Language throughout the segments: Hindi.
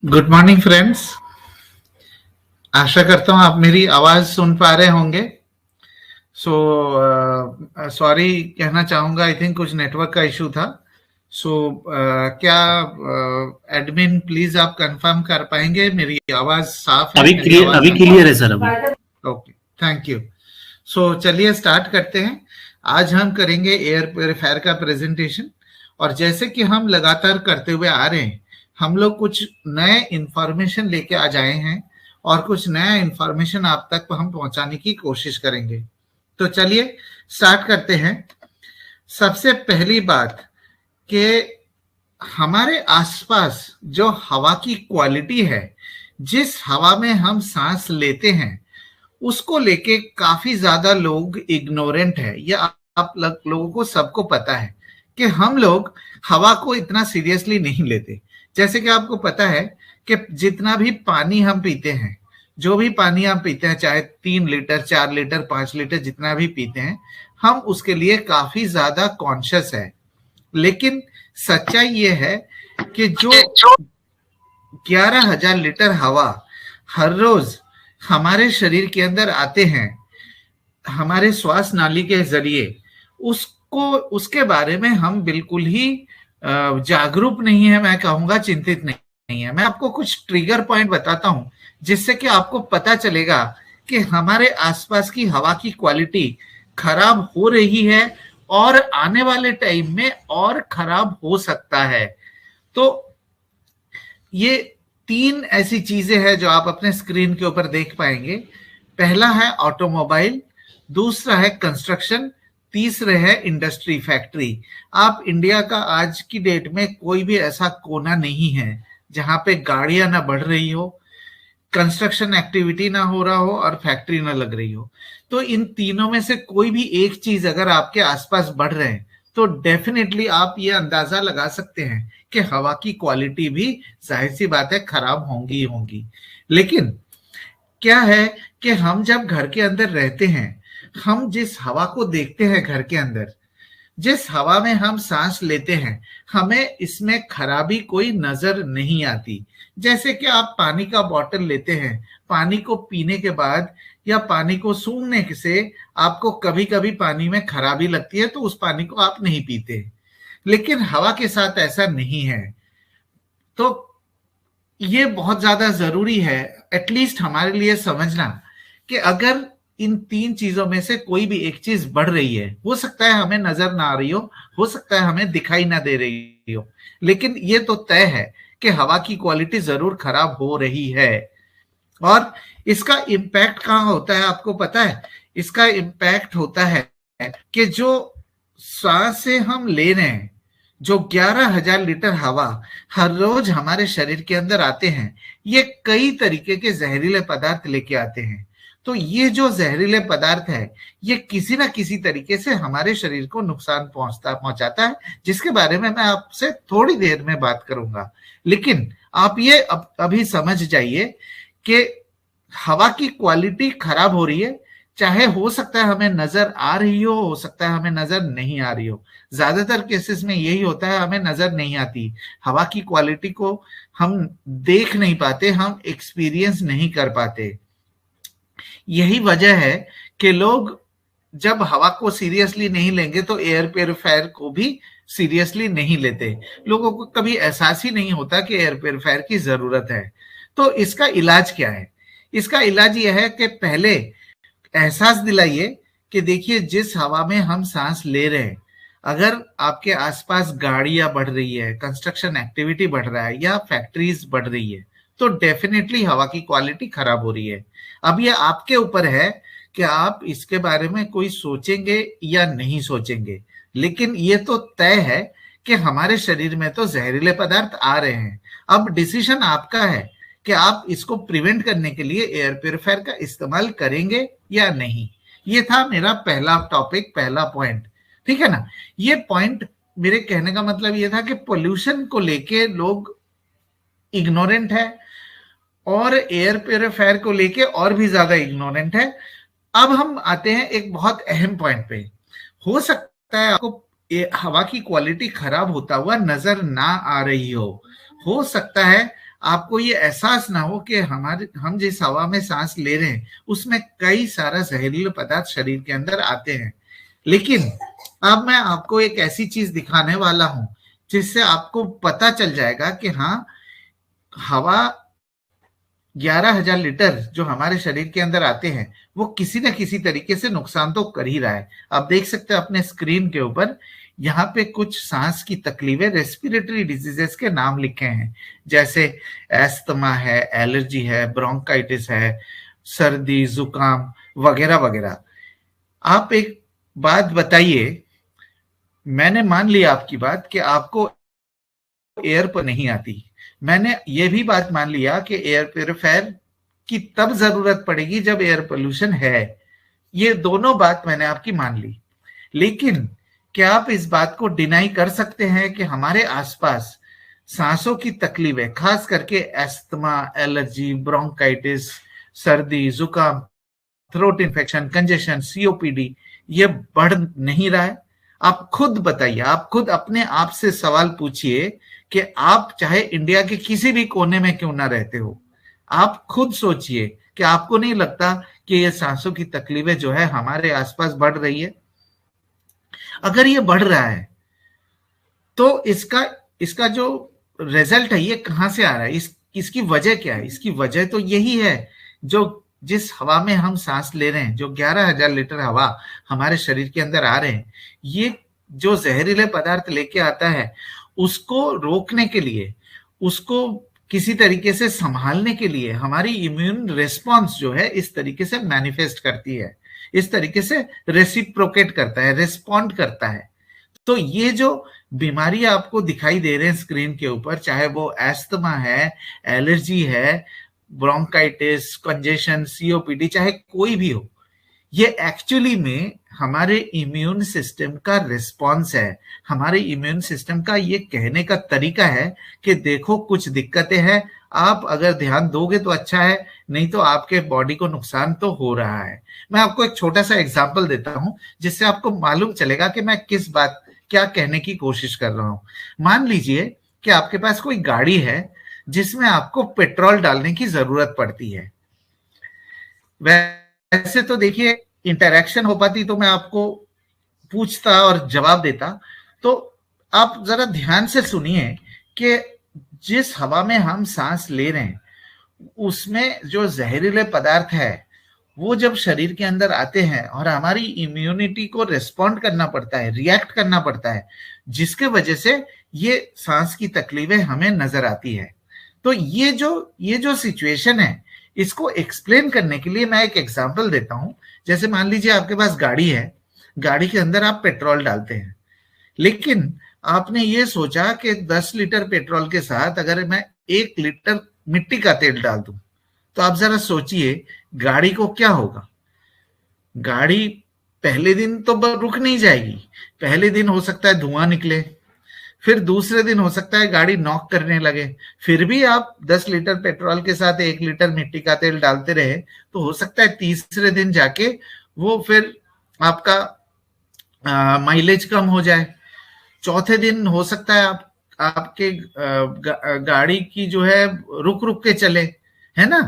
Good morning friends. आशा करता हूँ आप मेरी आवाज सुन पा रहे होंगे। सो सॉरी कहना चाहूंगा, आई थिंक कुछ नेटवर्क का इशू था। सो क्या एडमिन प्लीज आप कंफर्म कर पाएंगे मेरी आवाज साफ है, मेरी आवाज अभी क्लियर है सर। अभी ओके, थैंक यू। सो चलिए स्टार्ट करते हैं। आज हम करेंगे एयर प्योरीफायर का प्रेजेंटेशन, और जैसे कि हम लगातार करते हुए आ रहे हैं, हम लोग कुछ नए इंफॉर्मेशन लेके आ जाए हैं और कुछ नया इंफॉर्मेशन आप तक हम पहुंचाने की कोशिश करेंगे। तो चलिए स्टार्ट करते हैं। सबसे पहली बात कि हमारे आसपास जो हवा की क्वालिटी है, जिस हवा में हम सांस लेते हैं, उसको लेके काफी ज्यादा लोग इग्नोरेंट है। ये आप लोगों को सबको पता है कि हम लोग हवा को इतना सीरियसली नहीं लेते। जैसे कि आपको पता है कि जितना भी पानी हम पीते हैं, जो भी पानी हम पीते हैं, चाहे 3 लीटर 4 लीटर 5 लीटर जितना भी पीते हैं, हम उसके लिए काफी ज्यादा कॉन्शियस है। लेकिन सच्चाई ये है कि जो 11,000 लीटर हवा हर रोज हमारे शरीर के अंदर आते हैं हमारे श्वास नाली के जरिए, उसके बारे में हम बिल्कुल ही जागरूक नहीं है। मैं कहूंगा चिंतित नहीं है। मैं आपको कुछ ट्रिगर पॉइंट बताता हूं जिससे कि आपको पता चलेगा कि हमारे आसपास की हवा की क्वालिटी खराब हो रही है और आने वाले टाइम में और खराब हो सकता है। तो ये 3 ऐसी चीजें हैं जो आप अपने स्क्रीन के ऊपर देख पाएंगे। पहला है ऑटोमोबाइल, दूसरा है कंस्ट्रक्शन, तीसरे है इंडस्ट्री फैक्ट्री। आप इंडिया का आज की डेट में कोई भी ऐसा कोना नहीं है जहां पे गाड़ियां ना बढ़ रही हो, कंस्ट्रक्शन एक्टिविटी ना हो रहा हो और फैक्ट्री ना लग रही हो। तो इन तीनों में से कोई भी एक चीज अगर आपके आसपास बढ़ रहे हैं तो डेफिनेटली आप ये अंदाजा लगा सकते हैं कि हवा की क्वालिटी भी जाहिर सी बात है खराब होंगी होंगी। लेकिन क्या है कि हम जब घर के अंदर रहते हैं, हम जिस हवा को देखते हैं घर के अंदर, जिस हवा में हम सांस लेते हैं, हमें इसमें खराबी कोई नजर नहीं आती। जैसे कि आप पानी का बॉटल लेते हैं, पानी को पीने के बाद या पानी को सूंघने से आपको कभी कभी पानी में खराबी लगती है, तो उस पानी को आप नहीं पीते। लेकिन हवा के साथ ऐसा नहीं है। तो ये बहुत ज्यादा जरूरी है एटलीस्ट हमारे लिए समझना कि अगर इन 3 चीजों में से कोई भी एक चीज बढ़ रही है, हो सकता है हमें नजर ना आ रही हो सकता है हमें दिखाई ना दे रही हो, लेकिन ये तो तय है कि हवा की क्वालिटी जरूर खराब हो रही है। और इसका इम्पैक्ट कहाँ होता है आपको पता है? इसका इम्पैक्ट होता है कि जो सांस से हम ले रहे हैं, जो 11,000 लीटर हवा हर रोज हमारे शरीर के अंदर आते हैं, ये कई तरीके के जहरीले पदार्थ लेके आते हैं। तो ये जो जहरीले पदार्थ है, ये किसी ना किसी तरीके से हमारे शरीर को नुकसान पहुंचाता है, जिसके बारे में मैं आपसे थोड़ी देर में बात करूंगा। लेकिन आप ये अभी समझ जाइए कि हवा की क्वालिटी खराब हो रही है, चाहे हो सकता है हमें नजर आ रही हो सकता है हमें नजर नहीं आ रही हो। ज्यादातर केसेस में यही होता है, हमें नजर नहीं आती हवा की क्वालिटी को, हम देख नहीं पाते, हम एक्सपीरियंस नहीं कर पाते। यही वजह है कि लोग जब हवा को सीरियसली नहीं लेंगे तो एयर प्योरीफायर को भी सीरियसली नहीं लेते। लोगों को कभी एहसास ही नहीं होता कि एयर प्योरीफायर की जरूरत है। तो इसका इलाज क्या है? इसका इलाज यह है कि पहले एहसास दिलाइए कि देखिए, जिस हवा में हम सांस ले रहे हैं, अगर आपके आसपास गाड़ियां बढ़ रही है, कंस्ट्रक्शन एक्टिविटी बढ़ रहा है या फैक्ट्रीज बढ़ रही है, तो डेफिनेटली हवा की क्वालिटी खराब हो रही है। अब ये आपके ऊपर है कि आप इसके बारे में कोई सोचेंगे या नहीं सोचेंगे। लेकिन ये तो तय है कि हमारे शरीर में तो जहरीले पदार्थ आ रहे हैं। अब डिसीजन आपका है कि आप इसको प्रिवेंट करने के लिए एयर प्योरीफायर का इस्तेमाल करेंगे या नहीं। ये था मेरा पहला टॉपिक, पहला पॉइंट। ठीक है ना? ये पॉइंट, मेरे कहने का मतलब ये था कि पोल्यूशन को लेके लोग इग्नोरेंट है और एयर प्योरीफायर को लेके और भी ज्यादा इग्नोरेंट है। अब हम आते हैं एक बहुत अहम पॉइंट पे। हो सकता है आपको हवा की क्वालिटी खराब होता हुआ नजर ना आ रही हो सकता है आपको ये एहसास ना हो कि हम जिस हवा में सांस ले रहे हैं उसमें कई सारा जहरीले पदार्थ शरीर के अंदर आते हैं। लेकिन अब मैं आपको एक ऐसी चीज दिखाने वाला हूं जिससे आपको पता चल जाएगा कि हाँ, हवा 11,000 लीटर जो हमारे शरीर के अंदर आते हैं वो किसी न किसी तरीके से नुकसान तो कर ही रहा है। आप देख सकते हैं अपने स्क्रीन के ऊपर, यहाँ पे कुछ सांस की तकलीफें, रेस्पिरेटरी डिजीजेस के नाम लिखे हैं, जैसे एस्थमा है, एलर्जी है, ब्रोंकाइटिस है, सर्दी, जुकाम वगैरह वगैरह। आप एक बात बताइए, मैंने मान लिया आपकी बात कि आपको एयर पर नहीं आती, मैंने ये भी बात मान लिया कि एयर प्योरीफायर की तब जरूरत पड़ेगी जब एयर पोल्यूशन है, ये दोनों बात मैंने आपकी मान ली। लेकिन क्या आप इस बात को डिनाई कर सकते हैं कि हमारे आसपास सांसों की तकलीफें, खास करके एस्थमा, एलर्जी, ब्रोंकाइटिस, सर्दी, जुकाम, थ्रोट इन्फेक्शन, कंजेशन, सीओपीडी, ये बढ़ नहीं रहा है? आप खुद बताइए, आप खुद अपने आप से सवाल पूछिए कि आप चाहे इंडिया के किसी भी कोने में क्यों ना रहते हो, आप खुद सोचिए कि आपको नहीं लगता कि ये सांसों की तकलीफें जो है हमारे आसपास बढ़ रही है? अगर ये बढ़ रहा है तो इसका जो रिजल्ट है ये कहां से आ रहा है? इसकी वजह क्या है? इसकी वजह तो यही है, जिस हवा में हम सांस ले रहे हैं, जो 11,000 लीटर हवा हमारे शरीर के अंदर आ रहे हैं, ये जो जहरीले पदार्थ लेके आता है, उसको रोकने के लिए, उसको किसी तरीके से संभालने के लिए हमारी इम्यून रिस्पॉन्स जो है इस तरीके से मैनिफेस्ट करती है, इस तरीके से रेसिप्रोकेट करता है, रिस्पॉन्ड करता है। तो ये जो बीमारी आपको दिखाई दे रहे हैं स्क्रीन के ऊपर, चाहे वो एस्थमा है, एलर्जी है, ब्रोंकाइटिस, कंजेशन, सीओपीडी, चाहे कोई भी हो, ये एक्चुअली में हमारे इम्यून सिस्टम का रिस्पॉन्स है, हमारे इम्यून सिस्टम का ये कहने का तरीका है कि देखो कुछ दिक्कतें हैं, आप अगर ध्यान दोगे तो अच्छा है, नहीं तो आपके बॉडी को नुकसान तो हो रहा है। मैं आपको एक छोटा सा एग्जांपल देता हूं जिससे आपको मालूम चलेगा कि मैं किस बात क्या कहने की कोशिश कर रहा हूं। मान लीजिए कि आपके पास कोई गाड़ी है जिसमें आपको पेट्रोल डालने की जरूरत पड़ती है। वैसे तो देखिए इंटरेक्शन हो पाती तो मैं आपको पूछता और जवाब देता, तो आप जरा ध्यान से सुनिए कि जिस हवा में हम सांस ले रहे हैं उसमें जो जहरीले पदार्थ है वो जब शरीर के अंदर आते हैं और हमारी इम्यूनिटी को रिस्पॉन्ड करना पड़ता है, रिएक्ट करना पड़ता है, जिसके वजह से ये सांस की तकलीफें हमें नजर आती है। तो ये जो सिचुएशन है, इसको एक्सप्लेन करने के लिए मैं एक एग्जांपल देता हूं। जैसे मान लीजिए आपके पास गाड़ी है, गाड़ी के अंदर आप पेट्रोल डालते हैं, लेकिन आपने ये सोचा कि 10 लीटर पेट्रोल के साथ अगर मैं 1 लीटर मिट्टी का तेल डाल दूं, तो आप जरा सोचिए गाड़ी को क्या होगा। गाड़ी पहले दिन तो रुक नहीं जाएगी, पहले दिन हो सकता है धुआं निकले, फिर दूसरे दिन हो सकता है गाड़ी नॉक करने लगे, फिर भी आप 10 लीटर पेट्रोल के साथ 1 लीटर मिट्टी का तेल डालते रहे तो हो सकता है तीसरे दिन जाके वो फिर आपका माइलेज कम हो जाए, चौथे दिन हो सकता है आपके गाड़ी की जो है रुक रुक के चले, है ना।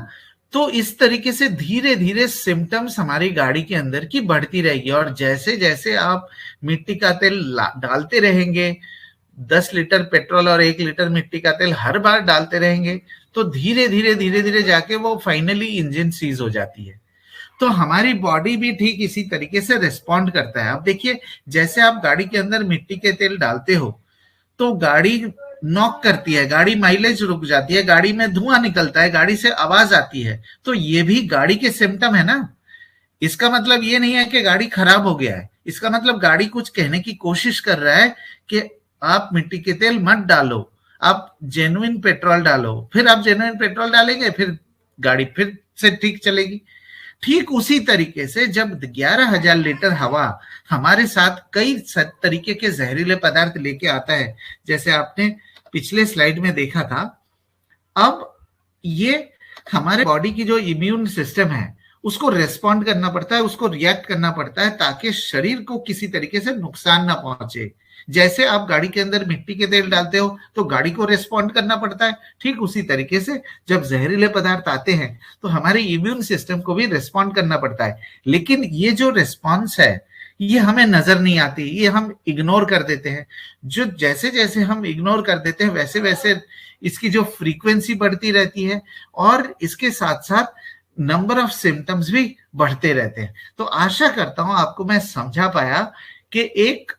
तो इस तरीके से धीरे धीरे सिम्टम्स हमारी गाड़ी के अंदर की बढ़ती रहेगी, और जैसे जैसे आप मिट्टी का तेल डालते रहेंगे, 10 लीटर पेट्रोल और 1 लीटर मिट्टी का तेल हर बार डालते रहेंगे, तो धीरे धीरे जाके वो फाइनली इंजन सीज हो जाती है। तो हमारी बॉडी भी ठीक इसी तरीके से रिस्पॉन्ड करता है। अब देखिए जैसे आप गाड़ी के अंदर मिट्टी के तेल डालते हो तो गाड़ी नॉक करती है, गाड़ी माइलेज रुक जाती है, गाड़ी में धुआं निकलता है, गाड़ी से आवाज आती है, तो ये भी गाड़ी के सिम्टम है ना। इसका मतलब ये नहीं है कि गाड़ी खराब हो गया है, इसका मतलब गाड़ी कुछ कहने की कोशिश कर रहा है कि आप मिट्टी के तेल मत डालो, आप जेन्युइन पेट्रोल डालो। फिर आप जेन्युइन पेट्रोल डालेंगे, फिर गाड़ी फिर से ठीक चलेगी। ठीक उसी तरीके से जब 11,000 लीटर हवा हमारे साथ कई तरीके के जहरीले पदार्थ लेके आता है, जैसे आपने पिछले स्लाइड में देखा था, अब ये हमारे बॉडी की जो इम्यून सिस्टम है उसको रेस्पॉन्ड करना पड़ता है, उसको रिएक्ट करना पड़ता है ताकि शरीर को किसी तरीके से नुकसान ना पहुंचे। जैसे आप गाड़ी के अंदर मिट्टी के तेल डालते हो तो गाड़ी को रेस्पॉन्ड करना पड़ता है, ठीक उसी तरीके से जब जहरीले पदार्थ आते हैं तो हमारे इम्यून सिस्टम को भी रेस्पॉन्ड करना पड़ता है। लेकिन ये जो रेस्पॉन्स है ये हमें नजर नहीं आती, ये हम इग्नोर कर देते हैं। जो जैसे जैसे हम इग्नोर कर देते हैं वैसे वैसे इसकी जो फ्रीक्वेंसी बढ़ती रहती है और इसके साथ साथ नंबर ऑफ सिम्टम्स भी बढ़ते रहते हैं। तो आशा करता हूं आपको मैं समझा पाया कि एक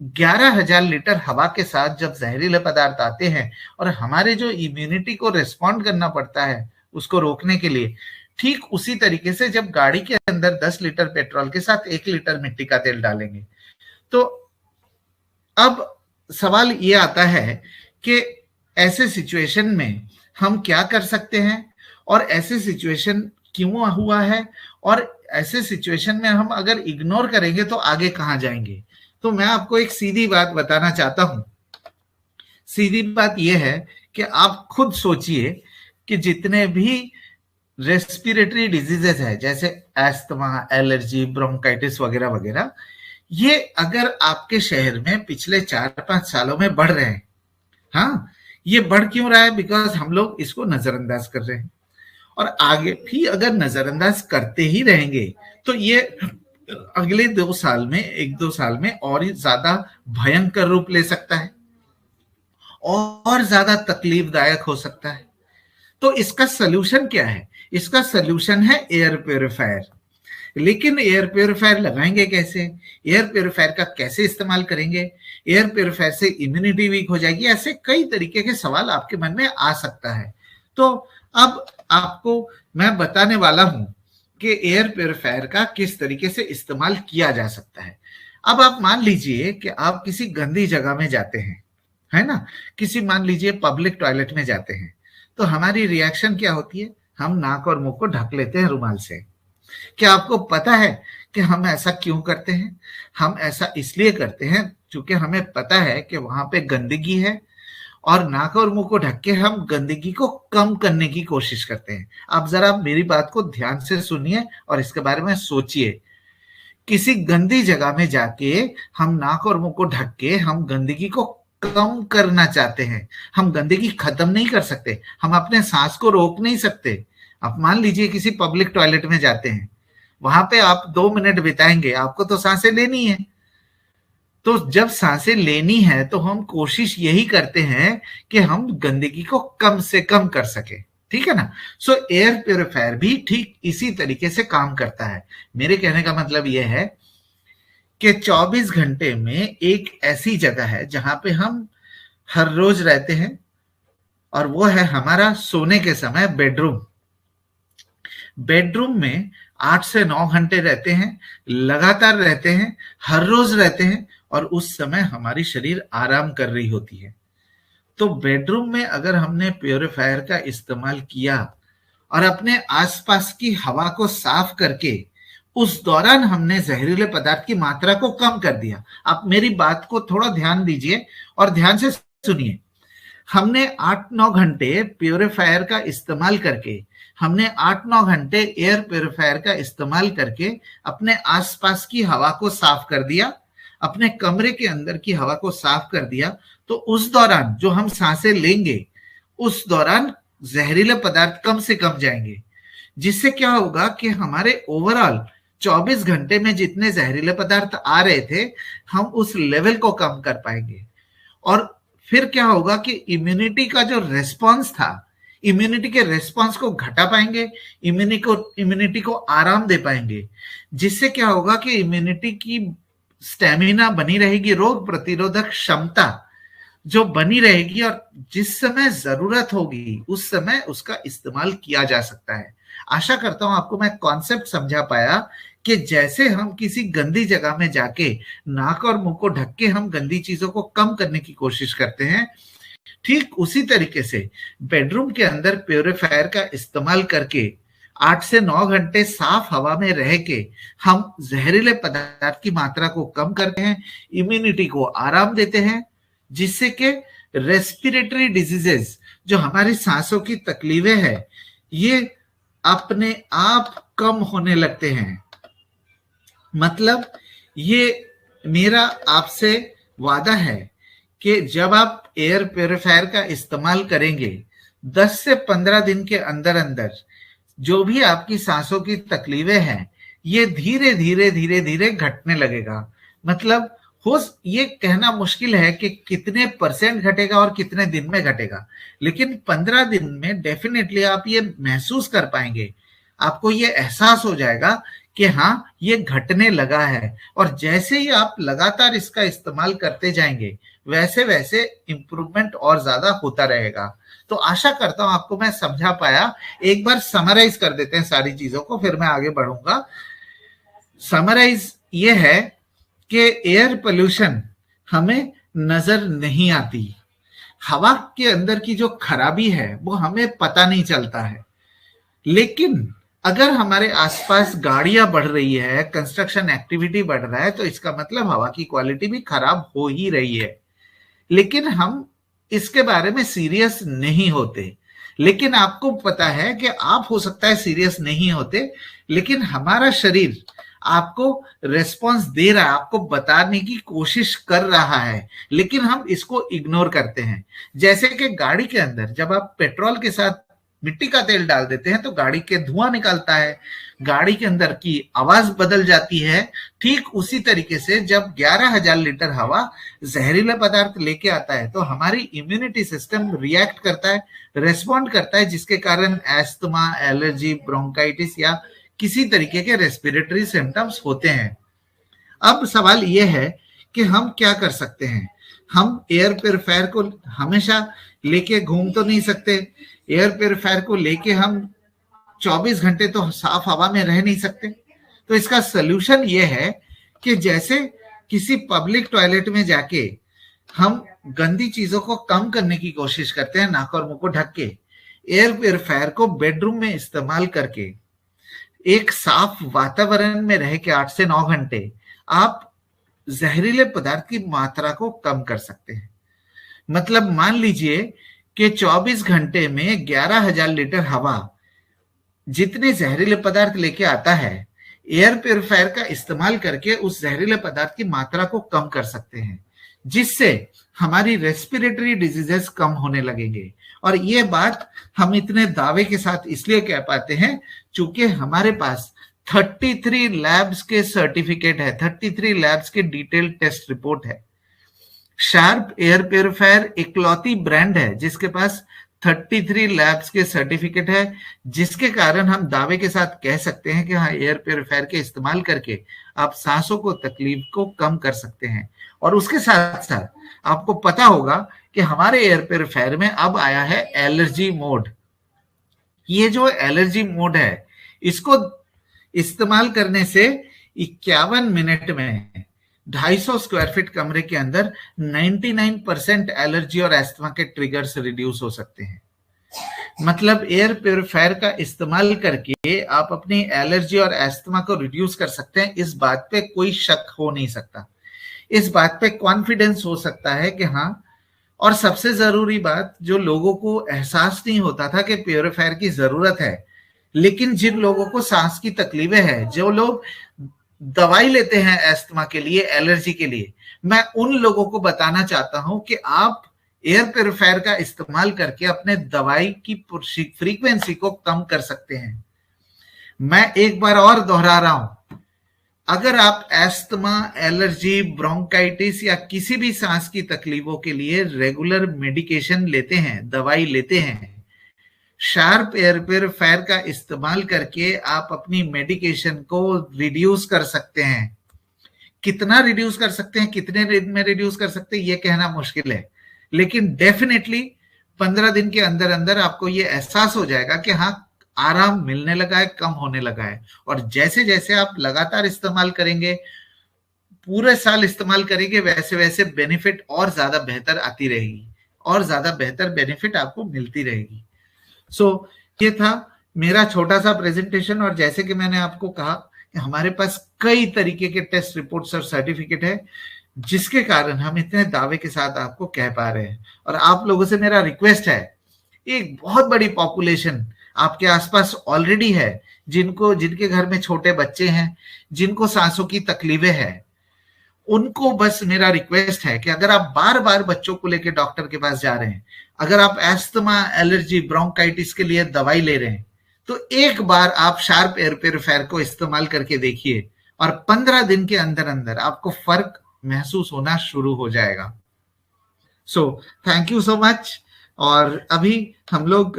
11,000 लीटर हवा के साथ जब जहरीले पदार्थ आते हैं और हमारे जो इम्यूनिटी को रिस्पॉन्ड करना पड़ता है उसको रोकने के लिए, ठीक उसी तरीके से जब गाड़ी के अंदर 10 लीटर पेट्रोल के साथ 1 लीटर मिट्टी का तेल डालेंगे तो अब सवाल ये आता है कि ऐसे सिचुएशन में हम क्या कर सकते हैं और ऐसे सिचुएशन क्यों हुआ है और ऐसे सिचुएशन में हम अगर इग्नोर करेंगे तो आगे कहां जाएंगे। तो मैं आपको एक सीधी बात बताना चाहता हूं। सीधी बात यह है कि आप खुद सोचिए कि जितने भी रेस्पिरेटरी डिजीजेस है जैसे एस्थमा, एलर्जी, ब्रोंकाइटिस वगैरह वगैरह, ये अगर आपके शहर में पिछले 4-5 सालों में बढ़ रहे हैं, हाँ, ये बढ़ क्यों रहा है? बिकॉज हम लोग इसको नजरअंदाज कर रहे हैं और आगे भी अगर नजरअंदाज करते ही रहेंगे तो ये अगले 2 साल में 1-2 साल में और ज्यादा भयंकर रूप ले सकता है और ज्यादा तकलीफदायक हो सकता है। तो इसका सलूशन क्या है? इसका सलूशन है एयर प्योरीफायर। लेकिन एयर प्योरीफायर लगाएंगे कैसे? एयर प्योरीफायर का कैसे इस्तेमाल करेंगे? एयर प्योरीफायर से इम्यूनिटी वीक हो जाएगी? ऐसे कई तरीके के सवाल आपके मन में आ सकता है। तो अब आपको मैं बताने वाला हूं कि एयर प्योरीफायर का किस तरीके से इस्तेमाल किया जा सकता है। अब आप मान लीजिए कि आप किसी गंदी जगह में जाते हैं, है ना, किसी मान लीजिए पब्लिक टॉयलेट में जाते हैं, तो हमारी रिएक्शन क्या होती है? हम नाक और मुंह को ढक लेते हैं रुमाल से। क्या आपको पता है कि हम ऐसा क्यों करते हैं? हम ऐसा इसलिए करते हैं क्योंकि हमें पता है कि वहां पे गंदगी है और नाक और मुंह को ढक के हम गंदगी को कम करने की कोशिश करते हैं। आप जरा मेरी बात को ध्यान से सुनिए और इसके बारे में सोचिए। किसी गंदी जगह में जाके हम नाक और मुंह को ढक के हम गंदगी को कम करना चाहते हैं। हम गंदगी खत्म नहीं कर सकते, हम अपने सांस को रोक नहीं सकते। आप मान लीजिए किसी पब्लिक टॉयलेट में जाते हैं, वहां पे आप 2 मिनट बिताएंगे, आपको तो सांसें लेनी है। तो जब सांसें लेनी है तो हम कोशिश यही करते हैं कि हम गंदगी को कम से कम कर सके, ठीक है ना। सो एयर प्योरीफायर भी ठीक इसी तरीके से काम करता है। मेरे कहने का मतलब यह है कि 24 घंटे में एक ऐसी जगह है जहां पे हम हर रोज रहते हैं और वो है हमारा सोने के समय बेडरूम। बेडरूम में 8 से 9 घंटे रहते हैं, लगातार रहते हैं, हर रोज रहते हैं और उस समय हमारी शरीर आराम कर रही होती है। तो बेडरूम में अगर हमने प्योरीफायर का इस्तेमाल किया और अपने आसपास की हवा को साफ करके उस दौरान हमने जहरीले पदार्थ की मात्रा को कम कर दिया। आप मेरी बात को थोड़ा ध्यान दीजिए और ध्यान से सुनिए। हमने 8-9 घंटे प्योरीफायर का इस्तेमाल करके, हमने 8-9 घंटे एयर प्योरीफायर का इस्तेमाल करके अपने आसपास की हवा को साफ कर दिया, अपने कमरे के अंदर की हवा को साफ कर दिया। तो उस दौरान जो हम सांसें लेंगे उस दौरान जहरीले पदार्थ कम से कम जाएंगे, जिससे क्या होगा कि हमारे ओवरऑल 24 घंटे में जितने जहरीले पदार्थ आ रहे थे हम उस लेवल को कम कर पाएंगे। और फिर क्या होगा कि इम्यूनिटी का जो रेस्पॉन्स था, इम्यूनिटी के रेस्पॉन्स को घटा पाएंगे, इम्यूनिटी को आराम दे पाएंगे, जिससे क्या होगा कि इम्यूनिटी की स्टेमिना बनी रहेगी, रोग प्रतिरोधक क्षमता जो बनी रहेगी और जिस समय जरूरत होगी उस समय उसका इस्तेमाल किया जा सकता है। आशा करता हूं आपको मैं कॉन्सेप्ट समझा पाया कि जैसे हम किसी गंदी जगह में जाके नाक और मुंह को ढक के हम गंदी चीजों को कम करने की कोशिश करते हैं, ठीक उसी तरीके से बेडरूम के अंदर प्योरीफायर का इस्तेमाल करके 8 से 9 घंटे साफ हवा में रह के हम जहरीले पदार्थ की मात्रा को कम करते हैं, इम्यूनिटी को आराम देते हैं, जिससे कि रेस्पिरेटरी डिजीजेस जो हमारी सांसों की तकलीफें हैं ये अपने आप कम होने लगते हैं। मतलब ये मेरा आपसे वादा है कि जब आप एयर प्योरीफायर का इस्तेमाल करेंगे 10 से 15 दिन के अंदर अंदर जो भी आपकी सांसों की तकलीफें हैं ये धीरे धीरे धीरे धीरे घटने लगेगा। मतलब ये कहना मुश्किल है कि कितने परसेंट घटेगा और कितने दिन में घटेगा, लेकिन 15 दिन में डेफिनेटली आप ये महसूस कर पाएंगे, आपको ये एहसास हो जाएगा कि हाँ ये घटने लगा है। और जैसे ही आप लगातार इसका इस्तेमाल करते जाएंगे वैसे वैसे इंप्रूवमेंट और ज्यादा होता रहेगा। तो आशा करता हूं आपको मैं समझा पाया। एक बार समराइज कर देते हैं सारी चीजों को, फिर मैं आगे बढ़ूंगा। समराइज ये है कि एयर पोल्यूशन हमें नजर नहीं आती, हवा के अंदर की जो खराबी है वो हमें पता नहीं चलता है, लेकिन अगर हमारे आसपास गाड़ियां बढ़ रही है, कंस्ट्रक्शन एक्टिविटी बढ़ रहा है, तो इसका मतलब हवा की क्वालिटी भी खराब हो ही रही है। लेकिन हम इसके बारे में सीरियस नहीं होते। लेकिन आपको पता है कि आप हो सकता है सीरियस नहीं होते, लेकिन हमारा शरीर आपको रेस्पॉन्स दे रहा है, आपको बताने की कोशिश कर रहा है, लेकिन हम इसको इग्नोर करते हैं। जैसे कि गाड़ी के अंदर जब आप पेट्रोल के साथ मिट्टी का तेल डाल देते हैं तो गाड़ी के धुआं निकलता है, गाड़ी के अंदर की आवाज बदल जाती है। ठीक उसी तरीके से जब 11,000 लीटर हवा जहरीला पदार्थ लेके आता है तो हमारी इम्यूनिटी सिस्टम रिएक्ट करता है, रेस्पॉन्ड करता है, जिसके कारण एस्थमा, एलर्जी, ब्रोंकाइटिस या किसी तरीके के रेस्पिरेटरी सिम्टम्स होते हैं। अब सवाल यह है कि हम क्या कर सकते हैं। हम एयर प्योरीफायर को हमेशा लेके घूम तो नहीं सकते, एयर प्योरीफायर को लेके हम 24 घंटे तो साफ हवा में रह नहीं सकते। तो इसका सोल्यूशन ये है कि जैसे किसी पब्लिक टॉयलेट में जाके हम गंदी चीजों को कम करने की कोशिश करते हैं नाक और मुंह को ढक के, एयर प्योरीफायर को बेडरूम में इस्तेमाल करके एक साफ वातावरण में रह के 8 से 9 घंटे आप जहरीले पदार्थ की मात्रा को कम कर सकते हैं। मतलब मान लीजिए कि 24 घंटे में 11,000 लीटर हवा जितने जहरीले पदार्थ लेके आता है, एयर प्योरीफायर का इस्तेमाल करके उस जहरीले पदार्थ की मात्रा को कम कर सकते हैं, जिससे हमारी रेस्पिरेटरी डिजीजेस कम होने लगेंगे। और ये बात हम इतने दावे के साथ इसलिए कह पाते हैं चूंकि हमारे पास 33 लैब्स के सर्टिफिकेट है, 33 लैब्स के डिटेल्ड टेस्ट रिपोर्ट है। शार्प एयर प्योरीफायर इकलौती ब्रांड है जिसके पास 33 लैब्स के सर्टिफिकेट है, जिसके कारण हम दावे के साथ कह सकते हैं कि हाँ एयर प्योरीफायर के इस्तेमाल करके आप सांसों को तकलीफ को कम कर सकते हैं। और उसके साथ साथ आपको पता होगा कि हमारे एयर प्योरीफायर में अब आया है एलर्जी मोड। ये जो एलर्जी मोड है इसको इस्तेमाल करने से 51 मिनट में 250 स्क्वायर फीट कमरे के अंदर 99% एलर्जी और एस्थमा के ट्रिगर्स रिड्यूस हो सकते हैं। मतलब एयर प्योरीफायर का इस्तेमाल करके आप अपनी एलर्जी और एस्थमा को रिड्यूस कर सकते हैं, इस बात पे कोई शक हो नहीं सकता, इस बात पे कॉन्फिडेंस हो सकता है कि हाँ। और सबसे जरूरी बात, जो लोगों को एहसास नहीं होता था कि प्योरीफायर की जरूरत है, लेकिन जिन लोगों को सांस की तकलीफें हैं, जो लोग दवाई लेते हैं एस्थमा के लिए, एलर्जी के लिए, मैं उन लोगों को बताना चाहता हूं कि आप एयर प्योरीफायर का इस्तेमाल करके अपने दवाई की फ्रीक्वेंसी को कम कर सकते हैं। मैं एक बार और दोहरा रहा हूं, अगर आप एस्थमा, एलर्जी, ब्रोंकाइटिस या किसी भी सांस की तकलीफों के लिए रेगुलर मेडिकेशन लेते हैं, दवाई लेते हैं, शार्प एयर प्योरीफायर का इस्तेमाल करके आप अपनी मेडिकेशन को रिड्यूस कर सकते हैं। कितना रिड्यूस कर सकते हैं, कितने दिन में रिड्यूस कर सकते हैं, ये कहना मुश्किल है, लेकिन डेफिनेटली 15 दिन के अंदर अंदर आपको ये एहसास हो जाएगा कि हाँ आराम मिलने लगा है, कम होने लगा है। और जैसे जैसे आप लगातार इस्तेमाल करेंगे, पूरे साल इस्तेमाल करेंगे, वैसे वैसे बेनिफिट और ज्यादा बेहतर आती रहेगी और ज्यादा बेहतर बेनिफिट आपको मिलती रहेगी। ये था मेरा छोटा सा प्रेजेंटेशन। और जैसे कि मैंने आपको कहा कि हमारे पास कई तरीके के टेस्ट रिपोर्ट्स और सर्टिफिकेट है, जिसके कारण हम इतने दावे के साथ आपको कह पा रहे हैं। और आप लोगों से मेरा रिक्वेस्ट है, एक बहुत बड़ी पॉपुलेशन आपके आसपास ऑलरेडी है, जिनके घर में छोटे बच्चे हैं, जिनको सांसों की तकलीफें हैं, उनको बस मेरा रिक्वेस्ट है कि अगर आप बार बार बच्चों को लेकर डॉक्टर के पास जा रहे हैं, अगर आप एस्थमा, एलर्जी, ब्रोंकाइटिस के लिए दवाई ले रहे हैं, तो एक बार आप शार्प एयर प्योरीफायर को इस्तेमाल करके देखिए और 15 दिन के अंदर अंदर आपको फर्क महसूस होना शुरू हो जाएगा। सो थैंक यू सो मच। और अभी हम लोग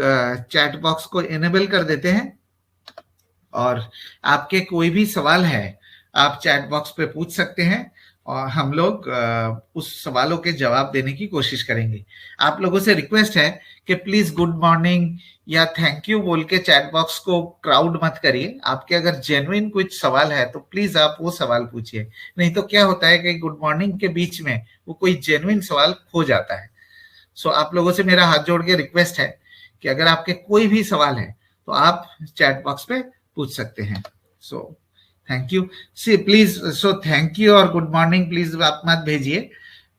चैट बॉक्स को इनेबल कर देते हैं, और आपके कोई भी सवाल है आप चैट बॉक्स पे पूछ सकते हैं और हम लोग उस सवालों के जवाब देने की कोशिश करेंगे। आप लोगों से रिक्वेस्ट है कि प्लीज गुड मॉर्निंग या थैंक यू बोल के चैट बॉक्स को क्राउड मत करिए। आपके अगर जेन्युइन कुछ सवाल है तो प्लीज आप वो सवाल पूछिए, नहीं तो क्या होता है कि गुड मॉर्निंग के बीच में वो कोई जेन्युइन सवाल खो जाता है। सो आप लोगों से मेरा हाथ जोड़ के रिक्वेस्ट है कि अगर आपके कोई भी सवाल है तो आप चैट बॉक्स पे पूछ सकते हैं। So thank you. See please, so thank you और गुड मॉर्निंग प्लीज आप मत भेजिए,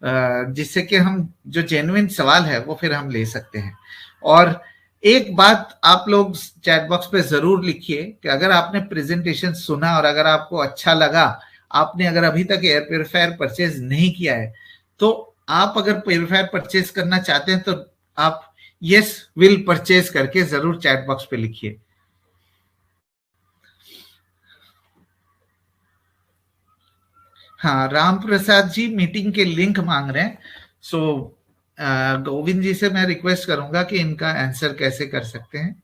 जिससे कि हम जो जेन्युइन सवाल है वो फिर हम ले सकते हैं। और एक बात आप लोग चैट बॉक्स पे जरूर लिखिए कि अगर आपने प्रेजेंटेशन सुना और अगर आपको अच्छा लगा, आपने अगर अभी तक एयर प्योरीफायर परचेज नहीं किया है, तो आप अगर प्योरीफायर परचेज करना चाहते हैं तो आप यस विल परचेज करके जरूर चैट बॉक्स पे लिखिए। हाँ, राम प्रसाद जी मीटिंग के लिंक मांग रहे हैं। सो गोविंद जी से मैं रिक्वेस्ट करूंगा कि इनका आंसर कैसे कर सकते हैं।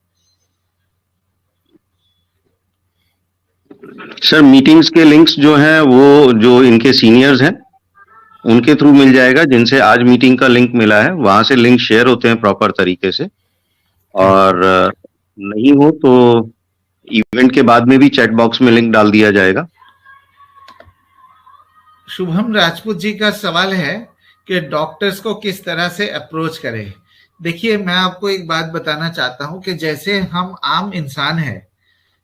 सर मीटिंग्स के लिंक्स जो हैं वो जो इनके सीनियर्स हैं उनके थ्रू मिल जाएगा, जिनसे आज मीटिंग का लिंक मिला है वहां से लिंक शेयर होते हैं प्रॉपर तरीके से। और नहीं हो तो इवेंट के बाद में भी चैट बॉक्स में लिंक डाल दिया जाएगा। शुभम राजपूत जी का सवाल है कि डॉक्टर्स को किस तरह से अप्रोच करें। देखिए, मैं आपको एक बात बताना चाहता हूं कि जैसे हम आम इंसान हैं,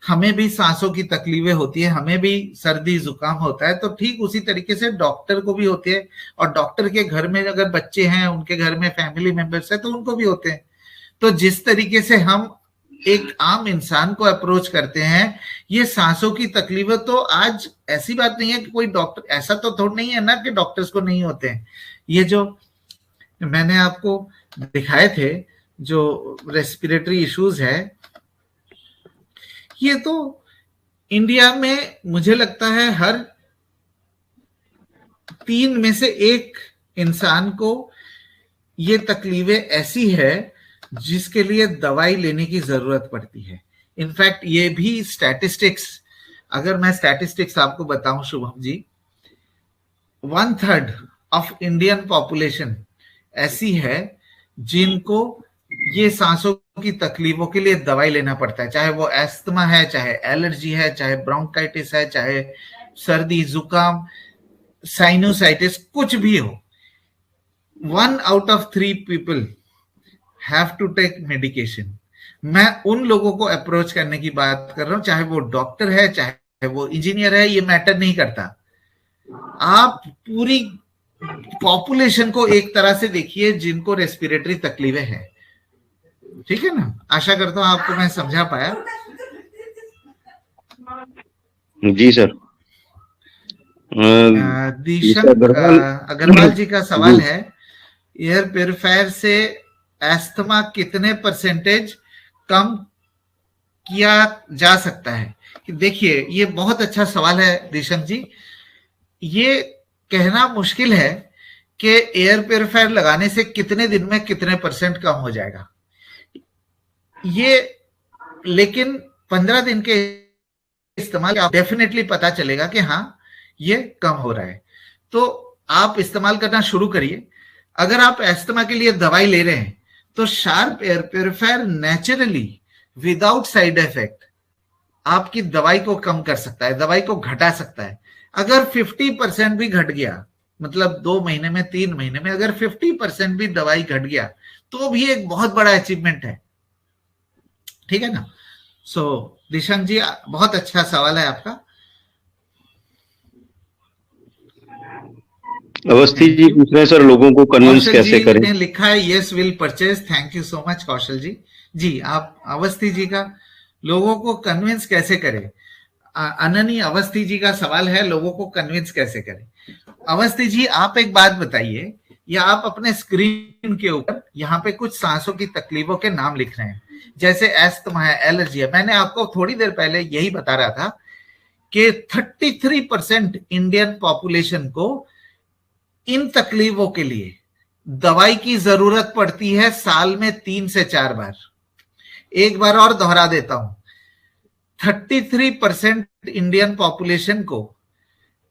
हमें भी सांसों की तकलीफें होती है, हमें भी सर्दी जुकाम होता है, तो ठीक उसी तरीके से डॉक्टर को भी होती है। और डॉक्टर के घर में अगर बच्चे हैं, उनके घर में फैमिली मेंबर्स है, तो उनको भी होते हैं। तो जिस तरीके से हम एक आम इंसान को अप्रोच करते हैं, ये सांसों की तकलीफें तो आज ऐसी बात नहीं है कि कोई डॉक्टर, ऐसा तो थोड़ा नहीं है ना कि डॉक्टर्स को नहीं होते हैं। ये जो मैंने आपको दिखाए थे जो रेस्पिरेटरी इश्यूज है, ये तो इंडिया में मुझे लगता है हर 3 में से 1 इंसान को ये तकलीफें ऐसी है जिसके लिए दवाई लेने की जरूरत पड़ती है। इनफैक्ट ये भी स्टैटिस्टिक्स, अगर मैं स्टैटिस्टिक्स आपको बताऊं Shubham ji, 1/3 of Indian population ऐसी है जिनको ये सांसों की तकलीफों के लिए दवाई लेना पड़ता है, चाहे वो एस्थमा है, चाहे एलर्जी है, चाहे ब्रोंकाइटिस है, चाहे सर्दी जुकाम, साइनोसाइटिस, कुछ भी हो। 1 out of 3 people have to take medication। मैं उन लोगों को अप्रोच करने की बात कर रहा हूं, चाहे वो डॉक्टर है, चाहे वो इंजीनियर है, ये मैटर नहीं करता। आप पूरी पॉपुलेशन को एक तरह से देखिए जिनको रेस्पिरेटरी तकलीफें हैं, ठीक है ना। आशा करता हूं आपको मैं समझा पाया। जी सर। दीशक अग्रवाल जी का सवाल है, एयर प्योरीफायर से एस्थमा कितने परसेंटेज कम किया जा सकता है। देखिए, ये बहुत अच्छा सवाल है दीशक जी। ये कहना मुश्किल है कि एयर प्योरीफायर लगाने से कितने दिन में कितने % कम हो जाएगा ये, लेकिन 15 दिन के इस्तेमाल डेफिनेटली पता चलेगा कि हाँ ये कम हो रहा है। तो आप इस्तेमाल करना शुरू करिए। अगर आप एस्थमा के लिए दवाई ले रहे हैं तो sharp air purifier naturally without side effect आपकी दवाई को कम कर सकता है, दवाई को घटा सकता है। अगर 50% भी घट गया, मतलब 2 महीने में, 3 महीने में अगर 50% भी दवाई घट गया तो भी एक बहुत बड़ा अचीवमेंट है, ठीक है ना। सो दिशंक जी, बहुत अच्छा सवाल है आपका। अवस्थी जी पूछ रहे हैं सर लोगों को कन्विंस कैसे करें। ने लिखा है yes will purchase. Thank you so much Kaushal ji, जी, आप अवस्थी जी का, लोगों को कन्विंस कैसे करें? अननी अवस्थी जी का सवाल है, लोगों को कन्विंस कैसे करें? अवस्थी जी, आप एक बात बताइए, या आप अपने स्क्रीन के ऊपर यहाँ पे कुछ सांसों की तकलीफों के नाम लिख रहे हैं, जैसे एस्थमा है, एलर्जी है। मैंने आपको थोड़ी देर पहले यही बता रहा था कि 33% इंडियन पॉपुलेशन को इन तकलीफों के लिए दवाई की जरूरत पड़ती है साल में 3 से 4 बार। एक बार और दोहरा देता हूं, 33% इंडियन पॉपुलेशन को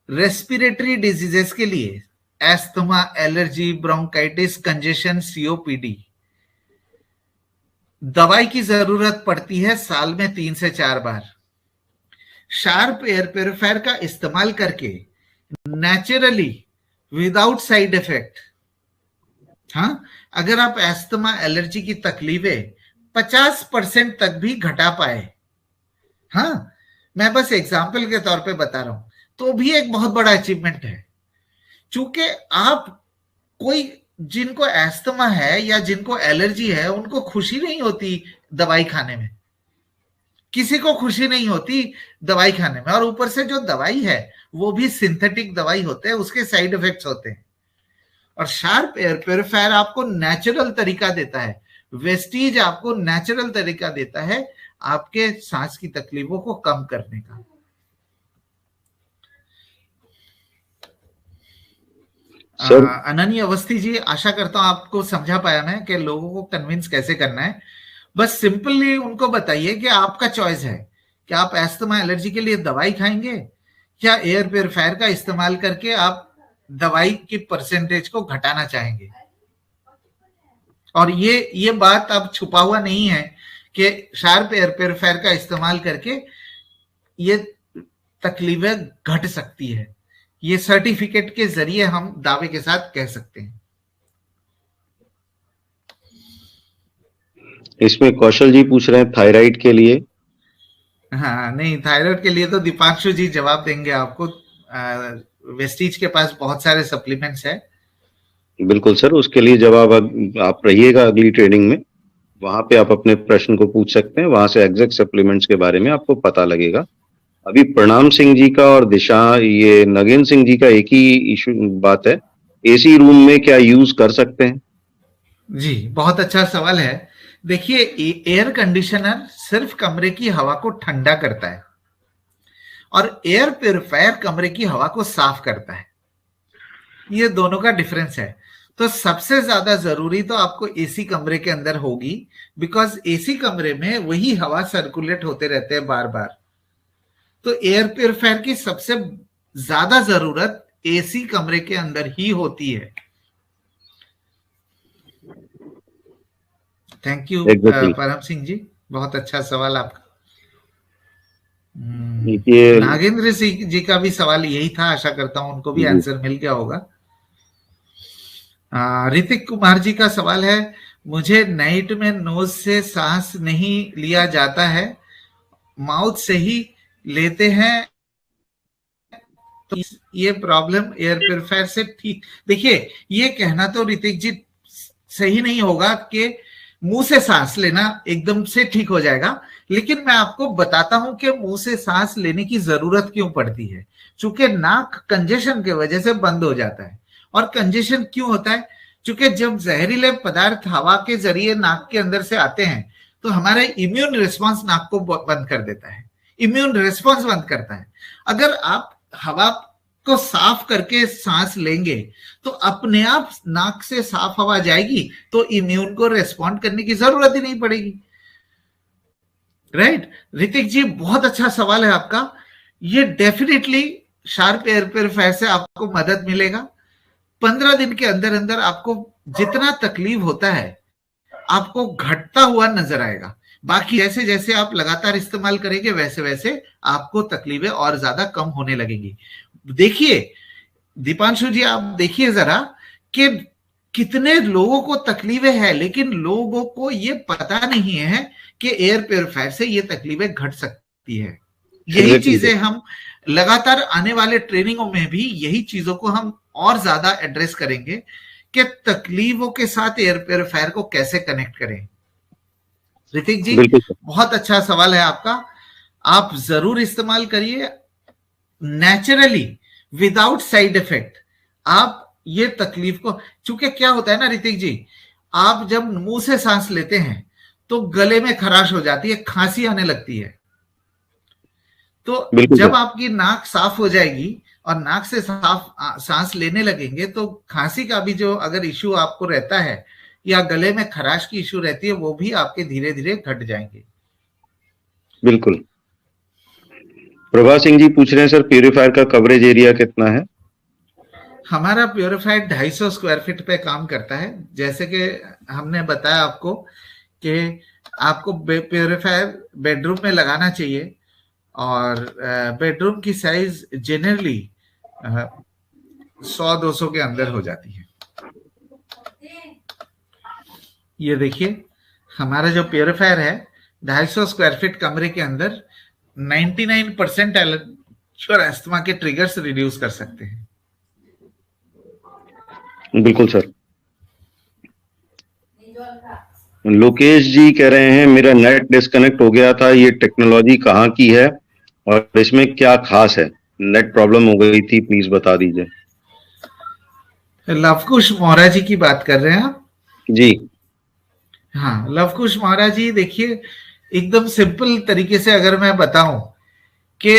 रेस्पिरेटरी डिजीजेस के लिए, asthma, allergy, bronchitis, congestion, COPD, दवाई की जरूरत पड़ती है साल में 3 से 4 बार। शार्प एयर प्योरीफायर का इस्तेमाल करके नेचुरली, विदाउट साइड इफेक्ट, हाँ, अगर आप एस्थमा, एलर्जी की तकलीफें 50% तक भी घटा पाए, हाँ, मैं बस एग्जाम्पल के तौर पे बता रहा हूं, तो भी एक बहुत बड़ा अचीवमेंट है। चूंकि आप कोई, जिनको एस्थमा है या जिनको एलर्जी है, उनको खुशी नहीं होती दवाई खाने में, किसी को खुशी नहीं होती दवाई खाने में, और ऊपर से जो दवाई है वो भी सिंथेटिक दवाई होते हैं, उसके साइड इफेक्ट्स होते हैं। और शार्प एयर प्योरीफायर आपको नेचुरल तरीका देता है, वेस्टीज आपको नेचुरल तरीका देता है आपके सांस की तकलीफों को कम करने का। अनन्य अवस्थी जी, आशा करता हूं आपको समझा पाया मैं कि लोगों को कन्विंस कैसे करना है। बस सिंपली उनको बताइए कि आपका चॉइस है कि आप एस्थमा, एलर्जी के लिए दवाई खाएंगे या एयर प्योरीफायर का इस्तेमाल करके आप दवाई की परसेंटेज को घटाना चाहेंगे। और ये बात अब छुपा हुआ नहीं है कि शार्प एयर प्योरीफायर का इस्तेमाल करके ये तकलीफें घट सकती है, ये सर्टिफिकेट के जरिए हम दावे के साथ कह सकते हैं। इसमें कौशल जी पूछ रहे हैं थायराइड के लिए। हाँ, नहीं, थायराइड के लिए तो दीपांशु जी जवाब देंगे आपको। वेस्टीज के पास बहुत सारे सप्लीमेंट्स है। बिल्कुल सर, उसके लिए जवाब आप रहिएगा अगली ट्रेनिंग में, वहां पे आप अपने प्रश्न को पूछ सकते हैं, वहां से एग्जैक्ट सप्लीमेंट्स के बारे में आपको पता लगेगा। अभी प्रणाम सिंह जी का और ये नगेन सिंह जी का एक ही इशू बात है, एसी रूम में क्या यूज कर सकते हैं? जी, बहुत अच्छा सवाल है। देखिए, एयर कंडीशनर सिर्फ कमरे की हवा को ठंडा करता है और एयर प्योरीफायर कमरे की हवा को साफ करता है। ये दोनों का डिफरेंस है। तो सबसे ज्यादा जरूरी तो आपको एसी कमरे के अंदर होगी, बिकॉज एसी कमरे में वही हवा सर्कुलेट होते रहते हैं बार बार। तो एयर प्योरीफायर की सबसे ज्यादा जरूरत एसी कमरे के अंदर ही होती है। थैंक यू परम सिंह जी, बहुत अच्छा सवाल आपका। नागेंद्र सिंह जी का भी सवाल यही था, आशा करता हूं उनको भी आंसर मिल गया होगा। ऋतिक कुमार जी का सवाल है, मुझे नाइट में नोज से सांस नहीं लिया जाता है, माउथ से ही लेते हैं, तो ये प्रॉब्लम एयर प्योरीफायर से ठीक। देखिए, ये कहना तो ऋतिक जी सही नहीं होगा कि मुंह से सांस लेना एकदम से ठीक हो जाएगा, लेकिन मैं आपको बताता हूं कि मुंह से सांस लेने की जरूरत क्यों पड़ती है। चूंकि नाक कंजेशन की वजह से बंद हो जाता है। और कंजेशन क्यों होता है? क्योंकि जब जहरीले पदार्थ हवा के जरिए नाक के अंदर से आते हैं तो हमारा इम्यून रिस्पॉन्स नाक को बंद कर देता है, इम्यून रिस्पॉन्स बंद करता है। अगर आप हवा को साफ करके सांस लेंगे तो अपने आप नाक से साफ हवा जाएगी, तो इम्यून को रेस्पॉन्ड करने की जरूरत ही नहीं पड़ेगी। राइट ऋतिक जी, बहुत अच्छा सवाल है आपका। ये डेफिनेटली शार्प एयर प्योरीफायर से आपको मदद मिलेगा। 15 दिन के अंदर अंदर आपको जितना तकलीफ होता है आपको घटता हुआ नजर आएगा। बाकी जैसे जैसे आप लगातार इस्तेमाल करेंगे वैसे वैसे आपको तकलीफें और ज्यादा कम होने लगेंगी। देखिए दीपांशु जी, आप देखिए जरा कि कितने लोगों को तकलीफें हैं, लेकिन लोगों को ये पता नहीं है कि एयर प्योरीफायर से ये तकलीफें घट सकती है। यही चीजें हम लगातार आने वाले ट्रेनिंगों में भी यही चीजों को हम और ज्यादा एड्रेस करेंगे कि तकलीफों के साथ एयर प्योरीफायर को कैसे कनेक्ट करें। ऋतिक जी, बिल्कुल सर। बहुत अच्छा सवाल है आपका। आप जरूर इस्तेमाल करिए नेचुरली, विदाउट साइड इफेक्ट। आप ये तकलीफ को, चूंकि क्या होता है ना ऋतिक जी, आप जब मुंह से सांस लेते हैं तो गले में खराश हो जाती है, खांसी आने लगती है। तो बिल्कुल जब सर। आपकी नाक साफ हो जाएगी और नाक से साफ सांस लेने लगेंगे तो खांसी का भी जो अगर इश्यू आपको रहता है या गले में खराश की इश्यू रहती है वो भी आपके धीरे धीरे घट जाएंगे। बिल्कुल। प्रभा सिंह जी पूछ रहे हैं सर, प्यूरिफायर का कवरेज एरिया कितना है? हमारा प्योरीफायर 250 स्क्वायर फीट पे काम करता है। जैसे कि हमने बताया आपको कि आपको प्योरीफायर बेडरूम में लगाना चाहिए और बेडरूम की साइज जनरली 100-200 के अंदर हो जाती है। ये देखिए, हमारा जो प्योरीफायर है 250 स्क्वायर फीट कमरे के अंदर 99% एलर्जी और अस्थमा के ट्रिगर्स रिड्यूस कर सकते हैं। बिल्कुल सर। लोकेश जी कह रहे हैं मेरा नेट डिस्कनेक्ट हो गया था, ये टेक्नोलॉजी कहाँ की है और इसमें क्या खास है? नेट प्रॉब्लम हो गई थी, प्लीज बता दीजिए। लवकुश मौर्य जी की बात कर रहे हैं आप? जी हाँ, लवकुश मौर्य जी, देखिए एकदम सिंपल तरीके से अगर मैं बताऊं कि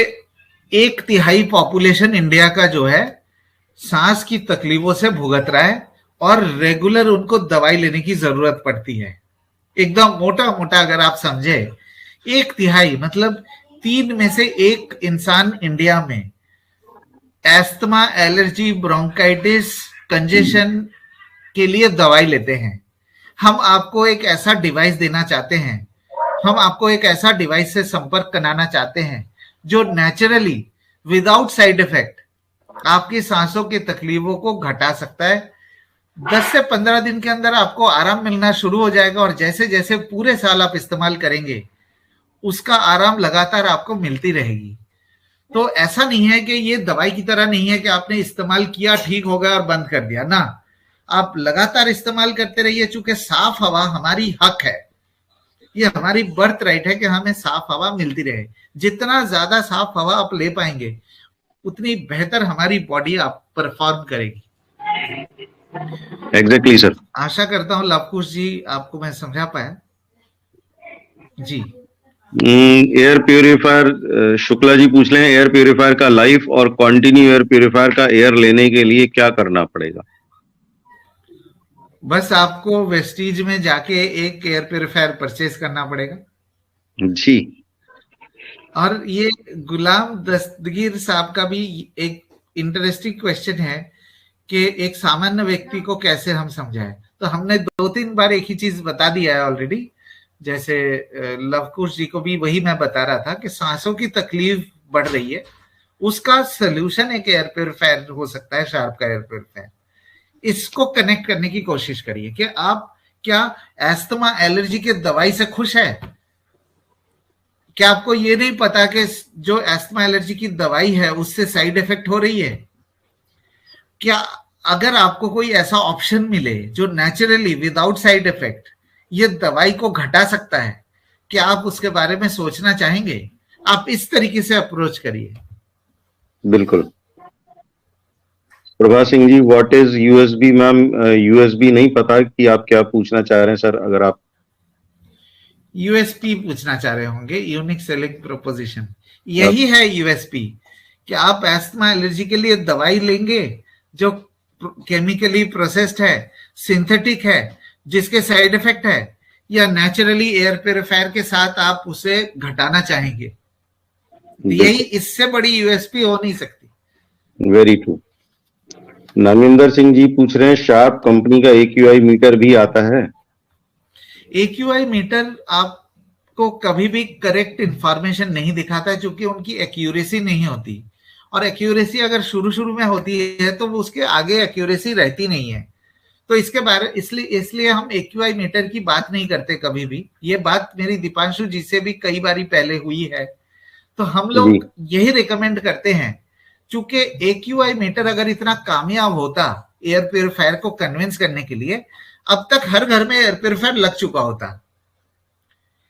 1/3 पॉपुलेशन इंडिया का जो है सांस की तकलीफों से भुगत रहा है और रेगुलर उनको दवाई लेने की जरूरत पड़ती है। एकदम मोटा मोटा अगर आप समझे, 1/3 मतलब 3 में से 1 इंसान इंडिया में एस्थमा, एलर्जी, ब्रोंकाइटिस, कंजेशन के लिए दवाई लेते हैं। हम आपको एक ऐसा डिवाइस देना चाहते हैं, हम आपको एक ऐसा डिवाइस से संपर्क कराना चाहते हैं जो नेचुरली विदाउट साइड इफेक्ट आपकी सांसों की तकलीफों को घटा सकता है। 10 से 15 दिन के अंदर आपको आराम मिलना शुरू हो जाएगा और जैसे जैसे पूरे साल आप इस्तेमाल करेंगे उसका आराम लगातार आपको मिलती रहेगी। तो ऐसा नहीं है कि ये दवाई की तरह नहीं है कि आपने इस्तेमाल किया, ठीक हो गया और बंद कर दिया ना। आप लगातार इस्तेमाल करते रहिए, चूंकि साफ हवा हमारी हक है, ये हमारी बर्थ राइट है कि हमें साफ हवा मिलती रहे। जितना ज्यादा साफ हवा आप ले पाएंगे उतनी बेहतर हमारी बॉडी आप परफॉर्म करेगी। Exactly sir. आशा करता हूं लवकुश जी आपको मैं समझा पाया। जी एयर प्यूरिफायर, शुक्ला जी पूछ रहे हैं एयर प्यूरिफायर का लाइफ और कंटिन्यू एयर प्यूरिफायर का एयर लेने के लिए क्या करना पड़ेगा? बस आपको वेस्टीज में जाके एक एयर प्यूरिफायर परचेज करना पड़ेगा। जी। और ये गुलाम दस्तगीर साहब का भी एक इंटरेस्टिंग क्वेश्चन है कि एक सामान्य व्यक्ति को कैसे हम समझाएं। तो हमने 2-3 बार एक ही चीज बता दिया है ऑलरेडी। जैसे लवकुश जी को भी वही मैं बता रहा था कि सांसों की तकलीफ बढ़ रही है, उसका सोल्यूशन एक एयर प्यूरिफायर हो सकता है, शार्प का एयर प्यूरिफायर। इसको कनेक्ट करने की कोशिश करिए कि आप क्या एस्थमा, एलर्जी के दवाई से खुश है? क्या आपको ये नहीं पता कि जो एस्थमा एलर्जी की दवाई है उससे साइड इफेक्ट हो रही है? क्या अगर आपको कोई ऐसा ऑप्शन मिले जो नेचुरली विदाउट साइड इफेक्ट ये दवाई को घटा सकता है, क्या आप उसके बारे में सोचना चाहेंगे? आप इस तरीके से अप्रोच करिए। बिल्कुल। Prabha Singh ji, what is USB? Ma'am, USB नहीं पता कि आप क्या पूछना चाह रहे हैं सर, अगर आप यूएसपी पूछना चाह रहे होंगे, यूनिक सेलिंग प्रोपोजिशन। यही है यूएसपी कि आप एस्थमा एलर्जी के लिए दवाई लेंगे जो केमिकली प्रोसेस्ड है, सिंथेटिक है, जिसके साइड इफेक्ट है, या नेचुरली एयर प्यूरिफायर के साथ आप उसे घटाना चाहेंगे। यही, इससे बड़ी यूएसपी हो नहीं सकती। Very true. नागेंद्र सिंह जी पूछ रहे हैं शार्प कंपनी का AQI मीटर भी आता है? AQI मीटर आपको कभी भी करेक्ट इंफॉर्मेशन नहीं दिखाता है, क्योंकि उनकी एक्यूरेसी नहीं होती। और एक्यूरेसी अगर शुरू में होती है तो वो उसके आगे एक्यूरेसी रहती नहीं है। तो इसके बारे इसलिए हम AQI मीटर की बात नहीं करते कभी भी। ये बात मेरी दीपांशु जी से भी कई बारी पहले हुई है। तो हम लोग यही रिकमेंड करते हैं, चूंकि AQI मीटर अगर इतना कामयाब होता एयर प्यूरिफायर को कन्विंस करने के लिए, अब तक हर घर में एयर प्यूरिफायर लग चुका होता।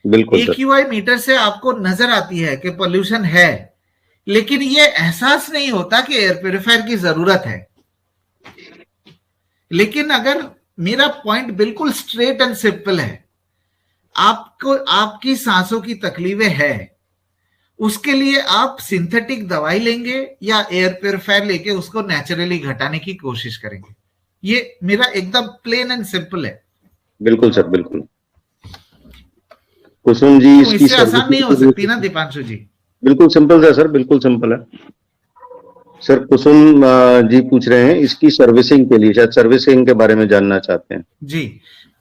बिल्कुल सर। AQI मीटर से आपको नजर आती है कि पोल्यूशन है, लेकिन ये एहसास नहीं होता कि एयर प्योरीफायर की जरूरत है। लेकिन अगर मेरा पॉइंट बिल्कुल स्ट्रेट एंड सिंपल है, आपको आपकी सांसों की तकलीफें है, उसके लिए आप सिंथेटिक दवाई लेंगे या एयर प्योरीफायर लेके उसको नेचुरली घटाने की कोशिश करेंगे। ये मेरा एकदम प्लेन एंड सिंपल है। बिल्कुल सर, बिल्कुल। कुसुम जी, क्यों, इसकी इससे आसान नहीं हो सकती ना सर्विसिंग, दीपांशु जी? बिल्कुल सिंपल है सर, बिल्कुल सिंपल है सर। कुसुम जी पूछ रहे हैं इसकी सर्विसिंग के लिए, शायद सर्विसिंग के बारे में जानना चाहते हैं। जी,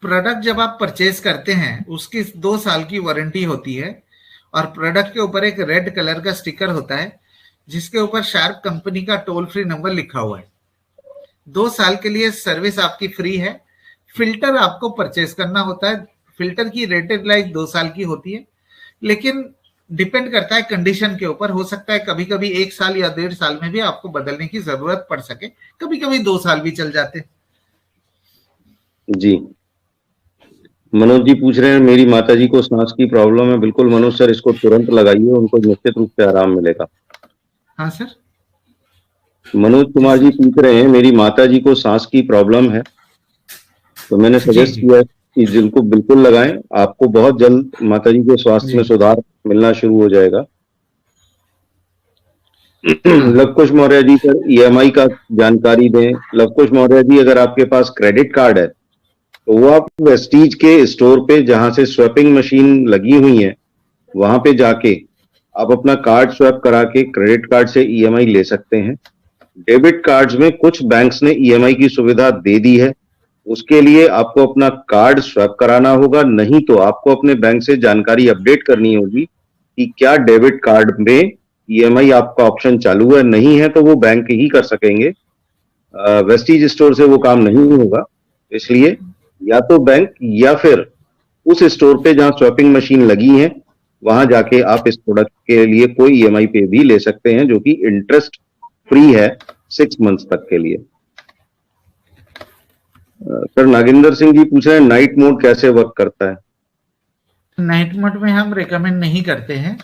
प्रोडक्ट जब आप परचेज करते हैं उसकी 2 साल की वारंटी होती है, और प्रोडक्ट के ऊपर एक रेड कलर का स्टिकर होता है जिसके ऊपर शार्प कंपनी का टोल फ्री नंबर लिखा हुआ है। 2 साल के लिए सर्विस आपकी फ्री है। फिल्टर आपको परचेज करना होता है। फिल्टर की रेटेड लाइफ 2 साल की होती है, लेकिन डिपेंड करता है कंडीशन के ऊपर। हो सकता है कभी कभी 1 साल या 1.5 साल में भी आपको बदलने की जरूरत पड़ सके, कभी कभी 2 साल भी चल जाते हैं। जी, मनोज जी पूछ रहे हैं मेरी माताजी को सांस की प्रॉब्लम है। बिल्कुल मनोज सर, इसको तुरंत लगाइए, उनको निश्चित रूप से आराम मिलेगा। हाँ सर। मनोज कुमार जी पूछ रहे हैं मेरी माताजी को सांस की प्रॉब्लम है, तो मैंने जी सजेस्ट जी किया कि जिनको बिल्कुल लगाएं, आपको बहुत जल्द माताजी के स्वास्थ्य जी। में सुधार मिलना शुरू हो जाएगा। लवकुश मौर्य जी सर, EMI का जानकारी दें। लवकुश मौर्य जी, अगर आपके पास क्रेडिट कार्ड है तो वो आप वेस्टीज के स्टोर पे जहां से स्वैपिंग मशीन लगी हुई है वहां पे जाके आप अपना कार्ड स्वैप करा के क्रेडिट कार्ड से EMI ले सकते हैं। डेबिट कार्ड्स में कुछ बैंक्स ने EMI की सुविधा दे दी है, उसके लिए आपको अपना कार्ड स्वैप कराना होगा, नहीं तो आपको अपने बैंक से जानकारी अपडेट करनी होगी कि क्या डेबिट कार्ड में EMI आपका ऑप्शन चालू है। नहीं है तो वो बैंक ही कर सकेंगे, वेस्टीज स्टोर से वो काम नहीं होगा। इसलिए या तो बैंक या फिर उस स्टोर पे जहां स्वैपिंग मशीन लगी है वहां जाके आप इस प्रोडक्ट के लिए कोई EMI पे भी ले सकते हैं, जो कि इंटरेस्ट फ्री है 6 मंथ्स तक के लिए। सर नागेंद्र सिंह जी पूछ रहे हैं नाइट मोड कैसे वर्क करता है। नाइट मोड में हम रेकमेंड नहीं करते हैं।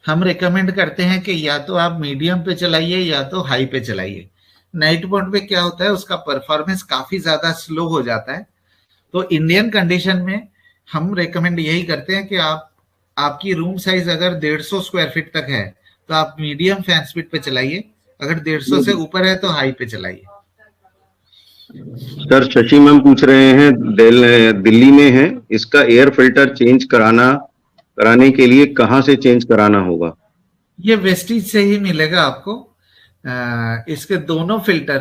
हम रेकमेंड करते हैं कि या तो आप मीडियम पे चलाइए या तो हाई पे चलाइए। नाइट मोड पे क्या होता है, उसका परफॉर्मेंस काफी ज्यादा स्लो हो जाता है। तो इंडियन कंडीशन में हम रेकमेंड यही करते हैं कि आपकी रूम साइज अगर 150 स्क्वायर फीट तक है तो आप मीडियम फैन स्पीड पे चलाइए, अगर 150 से ऊपर है तो हाई पे चलाइए। सर शशि मैम पूछ रहे हैं दिल्ली में है, इसका एयर फिल्टर चेंज कराने के लिए कहाँ से चेंज कराना होगा। ये वेस्टीज से ही मिलेगा आपको। इसके दोनों फिल्टर,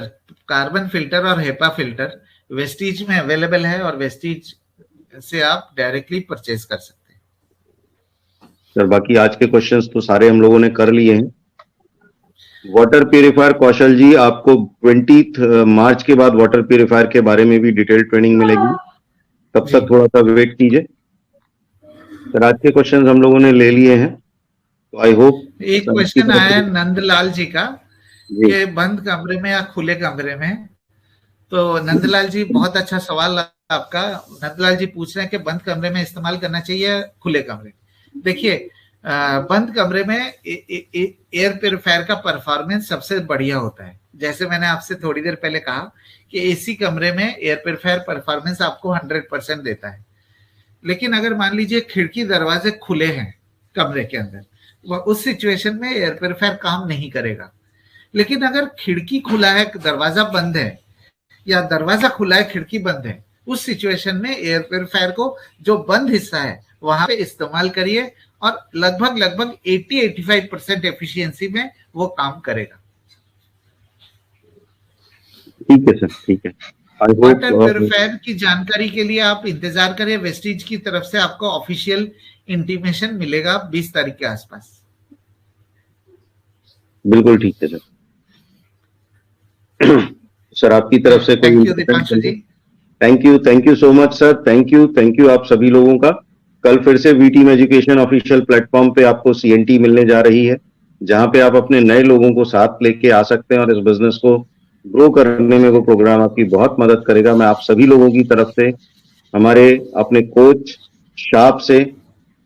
कार्बन फिल्टर और हेपा फिल्टर, वेस्टीज में अवेलेबल है और वेस्टीज से आप डायरेक्टली परचेज कर सकते हैं। सर बाकी आज के क्वेश्चंस तो सारे हम लोगों ने कर लिए हैं। वाटर प्यूरिफायर कौशल जी, आपको 20 मार्च के बाद वाटर प्यूरिफायर के बारे में भी डिटेल ट्रेनिंग मिलेगी, तब तक थोड़ा सा वेट कीजिए। सर आज के क्वेश्चंस हम लोगों ने ले लिए हैं, तो आई होप। एक क्वेश्चन आया है नंदलाल जी का कि बंद कमरे में या खुले कमरे में। तो नंदलाल जी, बहुत अच्छा सवाल आपका। नंदलाल जी पूछ रहे हैं कि बंद कमरे में इस्तेमाल करना चाहिए खुले कमरे। देखिए, बंद कमरे में एयर प्योरीफायर का परफॉर्मेंस सबसे बढ़िया होता है। जैसे मैंने आपसे थोड़ी देर पहले कहा कि एसी कमरे में एयर प्योरीफायर परफॉर्मेंस आपको 100% देता है। लेकिन अगर मान लीजिए खिड़की दरवाजे खुले हैं कमरे के अंदर, उस सिचुएशन में एयर प्योरीफायर काम नहीं करेगा। लेकिन अगर खिड़की खुला है, दरवाजा बंद है, या दरवाजा खुला है खिड़की बंद है, उस सिचुएशन में एयर प्योरीफायर को जो बंद हिस्सा है वहां पे इस्तेमाल करिए और लगभग 80-85% एफिशिएंसी में वो काम करेगा। ठीक है सर, ठीक है। वाटर प्योरीफायर की जानकारी के लिए आप इंतजार करिए, वेस्टीज की तरफ से आपको ऑफिशियल इंटीमेशन मिलेगा 20 तारीख के आसपास। बिल्कुल ठीक है सर। सर आपकी तरफ से कोई, thank you Deepanshu ji. Thank you so much sir. Thank you आप सभी लोगों का। कल फिर से we team education official platform पे आपको CNT मिलने जा रही है, जहां पे आप अपने नए लोगों को साथ लेके आ सकते हैं और इस बिजनेस को ग्रो करने में वो प्रोग्राम आपकी बहुत मदद करेगा। मैं आप सभी लोगों की तरफ से, हमारे अपने कोच शाप से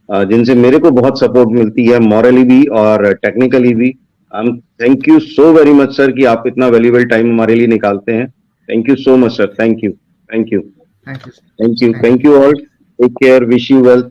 जिनसे मेरे को बहुत सपोर्ट मिलती है, मॉरली भी और टेक्निकली भी। Thank you so very much sir कि आप इतना वैल्यूएबल टाइम हमारे लिए निकालते हैं। Thank you so much sir, thank you, thank you, thank you, thank you, thank thank you all, take care, wish you well.